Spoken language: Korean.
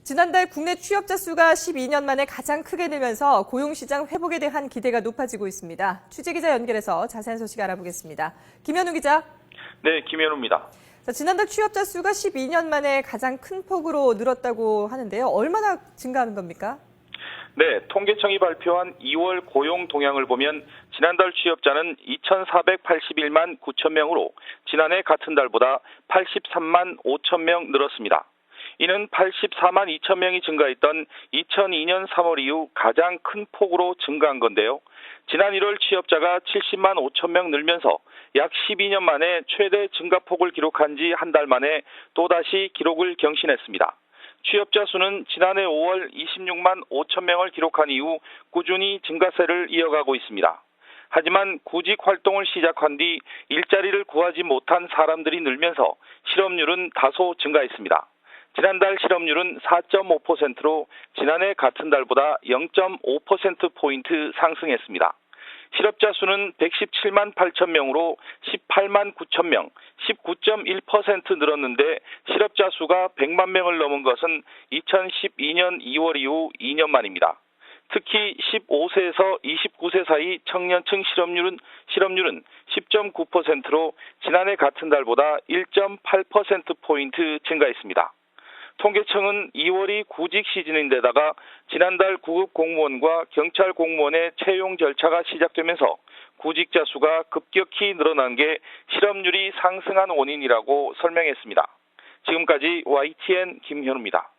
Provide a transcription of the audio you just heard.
지난달 국내 취업자 수가 12년 만에 가장 크게 늘면서 고용시장 회복에 대한 기대가 높아지고 있습니다. 취재기자 연결해서 자세한 소식 알아보겠습니다. 김현우 기자. 네, 김현우입니다. 지난달 취업자 수가 12년 만에 가장 큰 폭으로 늘었다고 하는데요. 얼마나 증가하는 겁니까? 네, 통계청이 발표한 2월 고용 동향을 보면 지난달 취업자는 2,481만 9천 명으로 지난해 같은 달보다 83만 5천 명 늘었습니다. 이는 84만 2천 명이 증가했던 2002년 3월 이후 가장 큰 폭으로 증가한 건데요. 지난 1월 취업자가 70만 5천 명 늘면서 약 12년 만에 최대 증가폭을 기록한 지 한 달 만에 또다시 기록을 경신했습니다. 취업자 수는 지난해 5월 26만 5천 명을 기록한 이후 꾸준히 증가세를 이어가고 있습니다. 하지만 구직 활동을 시작한 뒤 일자리를 구하지 못한 사람들이 늘면서 실업률은 다소 증가했습니다. 지난달 실업률은 4.5%로 지난해 같은 달보다 0.5%포인트 상승했습니다. 실업자 수는 117만 8천 명으로 18만 9천 명, 19.1% 늘었는데 실업자 수가 100만 명을 넘은 것은 2012년 2월 이후 2년 만입니다. 특히 15세에서 29세 사이 청년층 실업률은 10.9%로 지난해 같은 달보다 1.8%포인트 증가했습니다. 통계청은 2월이 구직 시즌인데다가 지난달 구급 공무원과 경찰 공무원의 채용 절차가 시작되면서 구직자 수가 급격히 늘어난 게 실업률이 상승한 원인이라고 설명했습니다. 지금까지 YTN 김현우입니다.